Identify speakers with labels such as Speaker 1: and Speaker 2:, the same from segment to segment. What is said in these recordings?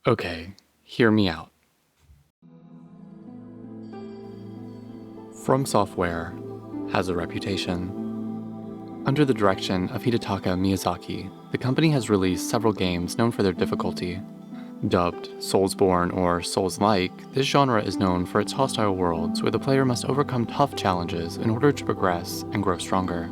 Speaker 1: Okay, hear me out. From Software has a reputation. Under the direction of Hidetaka Miyazaki, the company has released several games known for their difficulty. Dubbed Soulsborne or Souls-like, this genre is known for its hostile worlds where the player must overcome tough challenges in order to progress and grow stronger.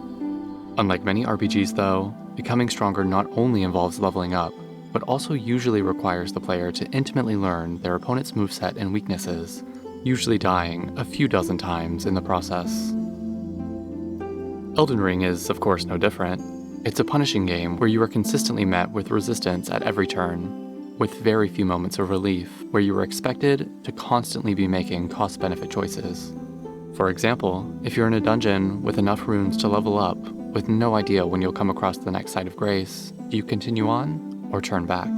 Speaker 1: Unlike many RPGs though, becoming stronger not only involves leveling up, but also usually requires the player to intimately learn their opponent's moveset and weaknesses, usually dying a few dozen times in the process. Elden Ring is, of course, no different. It's a punishing game where you are consistently met with resistance at every turn, with very few moments of relief where you are expected to constantly be making cost-benefit choices. For example, if you're in a dungeon with enough runes to level up, with no idea when you'll come across the next site of grace, do you continue on or turn back?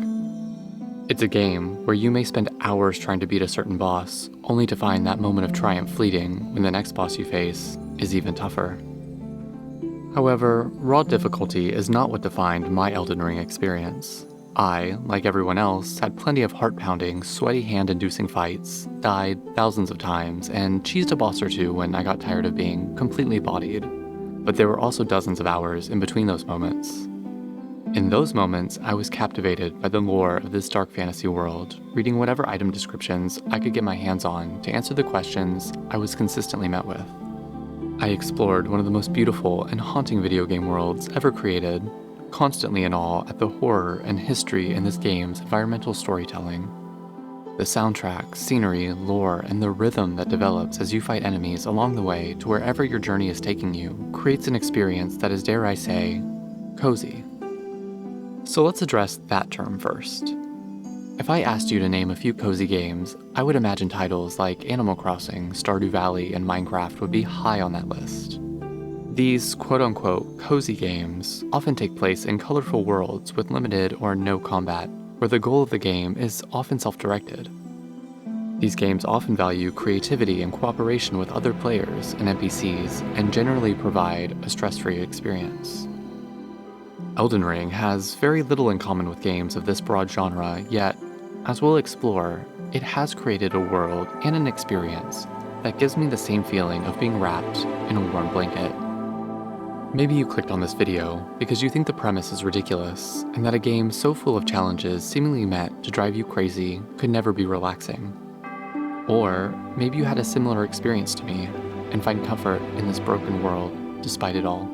Speaker 1: It's a game where you may spend hours trying to beat a certain boss, only to find that moment of triumph fleeting when the next boss you face is even tougher. However, raw difficulty is not what defined my Elden Ring experience. I, like everyone else, had plenty of heart-pounding, sweaty hand-inducing fights, died thousands of times, and cheesed a boss or two when I got tired of being completely bodied. But there were also dozens of hours in between those moments. In those moments, I was captivated by the lore of this dark fantasy world, reading whatever item descriptions I could get my hands on to answer the questions I was consistently met with. I explored one of the most beautiful and haunting video game worlds ever created, constantly in awe at the horror and history in this game's environmental storytelling. The soundtrack, scenery, lore, and the rhythm that develops as you fight enemies along the way to wherever your journey is taking you creates an experience that is, dare I say, cozy. So let's address that term first. If I asked you to name a few cozy games, I would imagine titles like Animal Crossing, Stardew Valley, and Minecraft would be high on that list. These quote-unquote cozy games often take place in colorful worlds with limited or no combat, where the goal of the game is often self-directed. These games often value creativity and cooperation with other players and NPCs, and generally provide a stress-free experience. Elden Ring has very little in common with games of this broad genre, yet, as we'll explore, it has created a world and an experience that gives me the same feeling of being wrapped in a warm blanket. Maybe you clicked on this video because you think the premise is ridiculous, and that a game so full of challenges seemingly meant to drive you crazy could never be relaxing. Or maybe you had a similar experience to me, and find comfort in this broken world despite it all.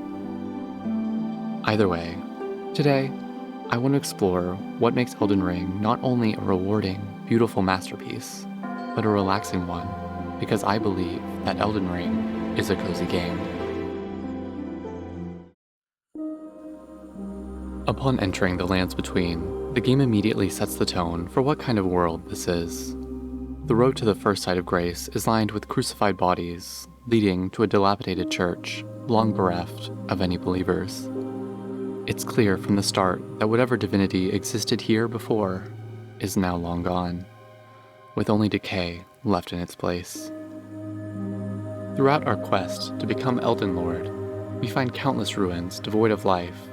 Speaker 1: Either way, today, I want to explore what makes Elden Ring not only a rewarding, beautiful masterpiece, but a relaxing one, because I believe that Elden Ring is a cozy game. Upon entering the Lands Between, the game immediately sets the tone for what kind of world this is. The road to the first site of grace is lined with crucified bodies, leading to a dilapidated church, long bereft of any believers. It's clear from the start that whatever divinity existed here before is now long gone, with only decay left in its place. Throughout our quest to become Elden Lord, we find countless ruins devoid of life,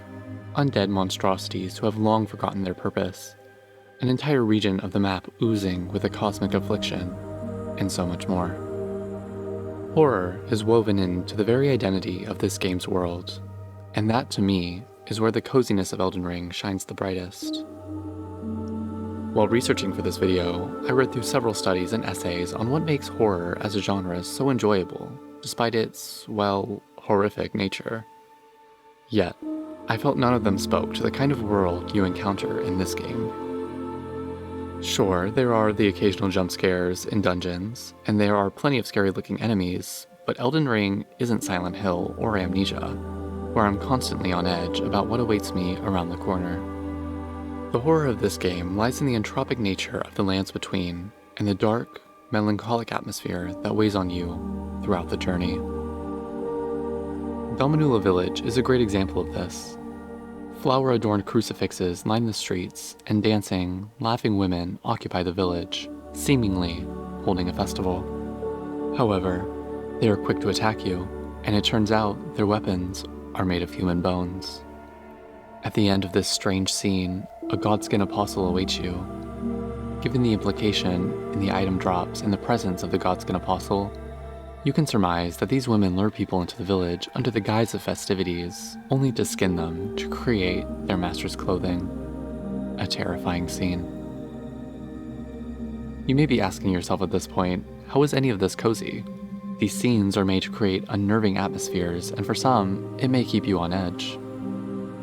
Speaker 1: undead monstrosities who have long forgotten their purpose, an entire region of the map oozing with a cosmic affliction, and so much more. Horror is woven into the very identity of this game's world, and that, to me, is where the coziness of Elden Ring shines the brightest. While researching for this video, I read through several studies and essays on what makes horror as a genre so enjoyable, despite its, well, horrific nature. Yet, I felt none of them spoke to the kind of world you encounter in this game. Sure, there are the occasional jump scares in dungeons, and there are plenty of scary-looking enemies, but Elden Ring isn't Silent Hill or Amnesia, where I'm constantly on edge about what awaits me around the corner. The horror of this game lies in the entropic nature of the Lands Between, and the dark, melancholic atmosphere that weighs on you throughout the journey. Dominula Village is a great example of this. Flower-adorned crucifixes line the streets, and dancing, laughing women occupy the village, seemingly holding a festival. However, they are quick to attack you, and it turns out their weapons are made of human bones. At the end of this strange scene, a godskin apostle awaits you. given the implication in the item drops and the presence of the Godskin Apostle, you can surmise that these women lure people into the village under the guise of festivities, only to skin them to create their master's clothing. A terrifying scene. You may be asking yourself at this point, how is any of this cozy? These scenes are made to create unnerving atmospheres, and for some, it may keep you on edge.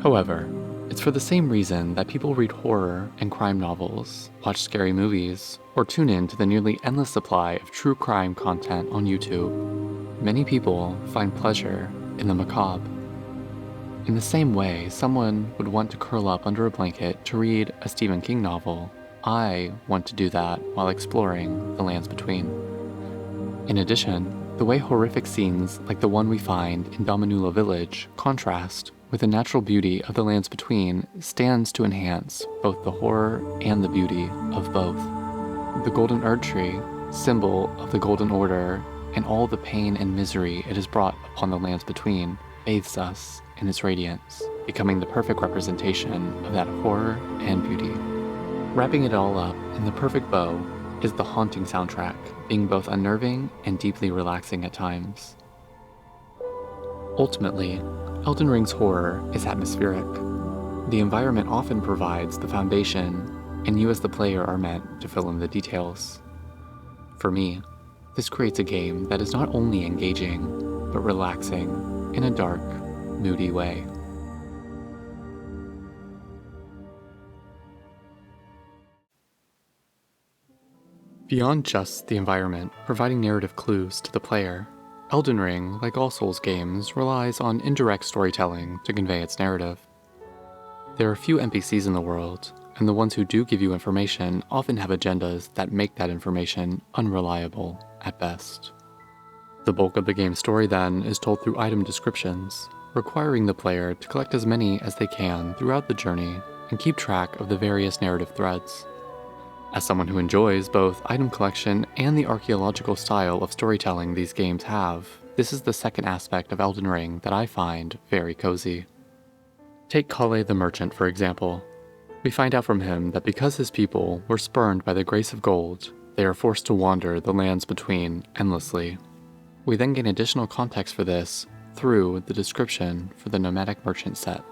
Speaker 1: However, it's for the same reason that people read horror and crime novels, watch scary movies, or tune in to the nearly endless supply of true crime content on YouTube. Many people find pleasure in the macabre. In the same way someone would want to curl up under a blanket to read a Stephen King novel, I want to do that while exploring the lands between. In addition, the way horrific scenes like the one we find in Dominula Village contrast with the natural beauty of the lands between stands to enhance both the horror and the beauty of both. The golden Erd tree, symbol of the Golden Order, and all the pain and misery it has brought upon the lands between, bathes us in its radiance, becoming the perfect representation of that horror and beauty. Wrapping it all up in the perfect bow is the haunting soundtrack, being both unnerving and deeply relaxing at times. Ultimately, Elden Ring's horror is atmospheric. The environment often provides the foundation, and you as the player are meant to fill in the details. For me, this creates a game that is not only engaging, but relaxing in a dark, moody way. Beyond just the environment providing narrative clues to the player, Elden Ring, like all Souls games, relies on indirect storytelling to convey its narrative. There are few NPCs in the world, and the ones who do give you information often have agendas that make that information unreliable at best. The bulk of the game's story then is told through item descriptions, requiring the player to collect as many as they can throughout the journey and keep track of the various narrative threads. As someone who enjoys both item collection and the archaeological style of storytelling these games have, this is the second aspect of Elden Ring that I find very cozy. Take Kale the Merchant, for example. We find out from him that because his people were spurned by the grace of gold, they are forced to wander the lands between endlessly. We then gain additional context for this through the description for the Nomadic Merchant set.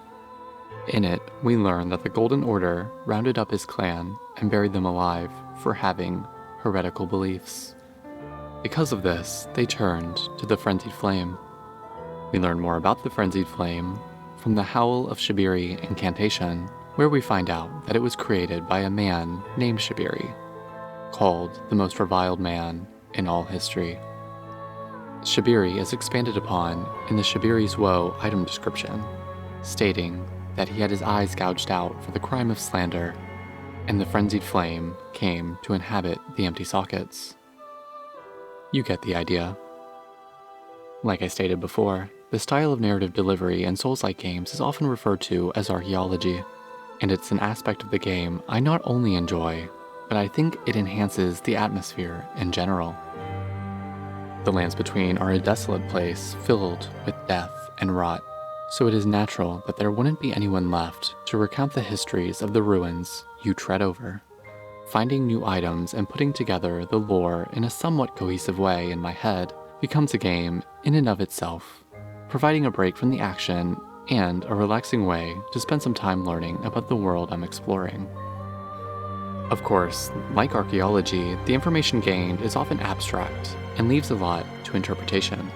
Speaker 1: In it, we learn that the Golden Order rounded up his clan and buried them alive for having heretical beliefs. Because of this, they turned to the Frenzied Flame. We learn more about the Frenzied Flame from the Howl of Shibiri incantation, where we find out that it was created by a man named Shibiri, called the most reviled man in all history. Shibiri is expanded upon in the Shibiri's Woe item description, stating that he had his eyes gouged out for the crime of slander, and the frenzied flame came to inhabit the empty sockets. You get the idea. Like I stated before, the style of narrative delivery in Souls-like games is often referred to as archaeology, and it's an aspect of the game I not only enjoy, but I think it enhances the atmosphere in general. The lands between are a desolate place filled with death and rot, so it is natural that there wouldn't be anyone left to recount the histories of the ruins you tread over. Finding new items and putting together the lore in a somewhat cohesive way in my head becomes a game in and of itself, providing a break from the action and a relaxing way to spend some time learning about the world I'm exploring. Of course, like archaeology, the information gained is often abstract and leaves a lot to interpretation.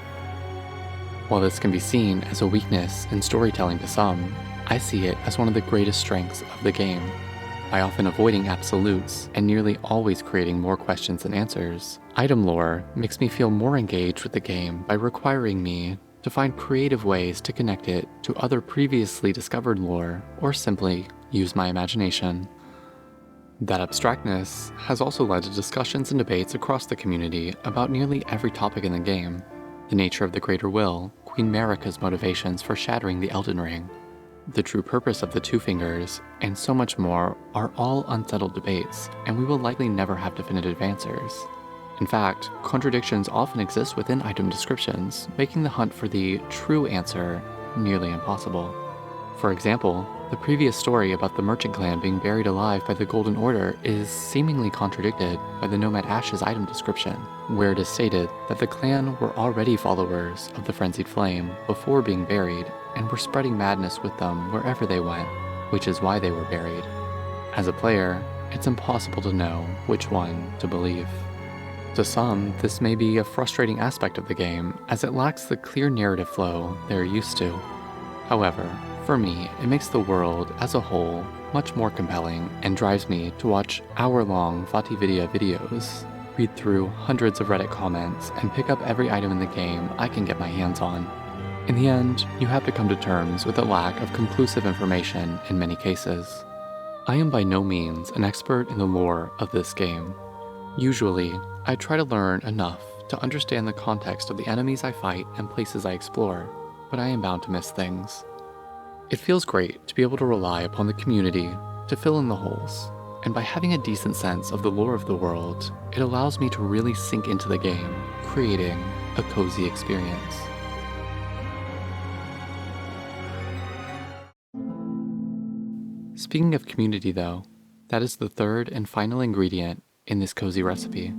Speaker 1: While this can be seen as a weakness in storytelling to some, I see it as one of the greatest strengths of the game. By often avoiding absolutes and nearly always creating more questions than answers, item lore makes me feel more engaged with the game by requiring me to find creative ways to connect it to other previously discovered lore or simply use my imagination. That abstractness has also led to discussions and debates across the community about nearly every topic in the game. The nature of the Greater Will, Queen Marika's motivations for shattering the Elden Ring, the true purpose of the Two Fingers, and so much more are all unsettled debates, and we will likely never have definitive answers. In fact, contradictions often exist within item descriptions, making the hunt for the true answer nearly impossible. For example, The previous story about the merchant clan being buried alive by the Golden Order is seemingly contradicted by the Nomad Ash's item description, where it is stated that the clan were already followers of the Frenzied Flame before being buried and were spreading madness with them wherever they went, which is why they were buried. As a player, it's impossible to know which one to believe. To some, this may be a frustrating aspect of the game, as it lacks the clear narrative flow they're used to. However, for me, it makes the world as a whole much more compelling and drives me to watch hour-long VaatiVidya videos, read through hundreds of Reddit comments, and pick up every item in the game I can get my hands on. In the end, you have to come to terms with the lack of conclusive information in many cases. I am by no means an expert in the lore of this game. Usually, I try to learn enough to understand the context of the enemies I fight and places I explore, but I am bound to miss things. It feels great to be able to rely upon the community to fill in the holes, and by having a decent sense of the lore of the world, it allows me to really sink into the game, creating a cozy experience. Speaking of community though, that is the third and final ingredient in this cozy recipe.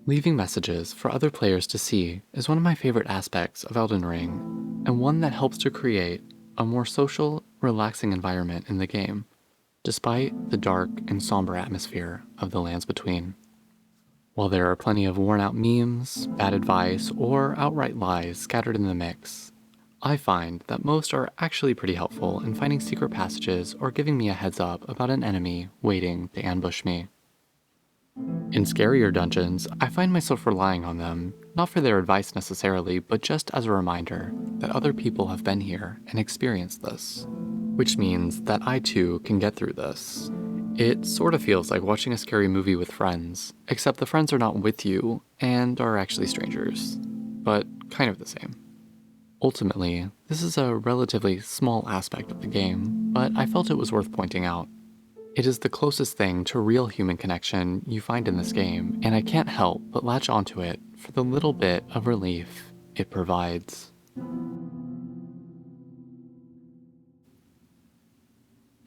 Speaker 1: Leaving messages for other players to see is one of my favorite aspects of Elden Ring, and one that helps to create a more social, relaxing environment in the game, despite the dark and somber atmosphere of the Lands Between. While there are plenty of worn-out memes, bad advice, or outright lies scattered in the mix, I find that most are actually pretty helpful in finding secret passages or giving me a heads up about an enemy waiting to ambush me. In scarier dungeons, I find myself relying on them, not for their advice necessarily, but just as a reminder that other people have been here and experienced this, which means that I too can get through this. It sort of feels like watching a scary movie with friends, except the friends are not with you and are actually strangers, but kind of the same. Ultimately, this is a relatively small aspect of the game, but I felt it was worth pointing out. It is the closest thing to real human connection you find in this game, and I can't help but latch onto it for the little bit of relief it provides.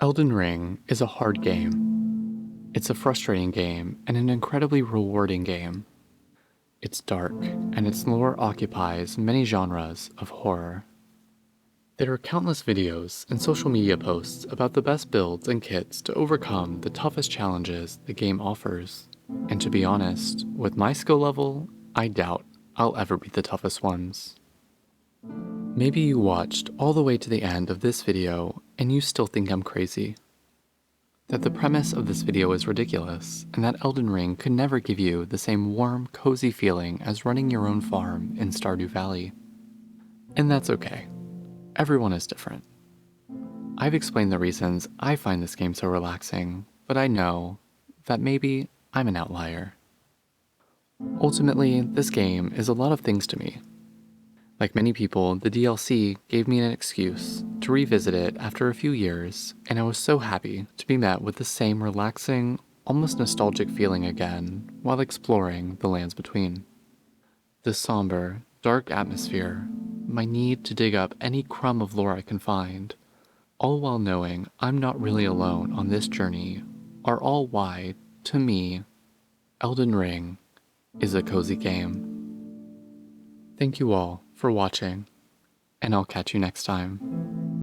Speaker 1: Elden Ring is a hard game. It's a frustrating game and an incredibly rewarding game. It's dark, and its lore occupies many genres of horror. There are countless videos and social media posts about the best builds and kits to overcome the toughest challenges the game offers. And to be honest, with my skill level, I doubt I'll ever be the toughest ones. Maybe you watched all the way to the end of this video and you still think I'm crazy. That the premise of this video is ridiculous, and that Elden Ring could never give you the same warm, cozy feeling as running your own farm in Stardew Valley. And that's okay. Everyone is different. I've explained the reasons I find this game so relaxing, but I know that maybe I'm an outlier. Ultimately, this game is a lot of things to me. Like many people, the DLC gave me an excuse to revisit it after a few years, and I was so happy to be met with the same relaxing, almost nostalgic feeling again while exploring the Lands Between. The somber, dark atmosphere, my need to dig up any crumb of lore I can find, all while knowing I'm not really alone on this journey, are all why, to me, Elden Ring is a cozy game. Thank you all for watching, and I'll catch you next time.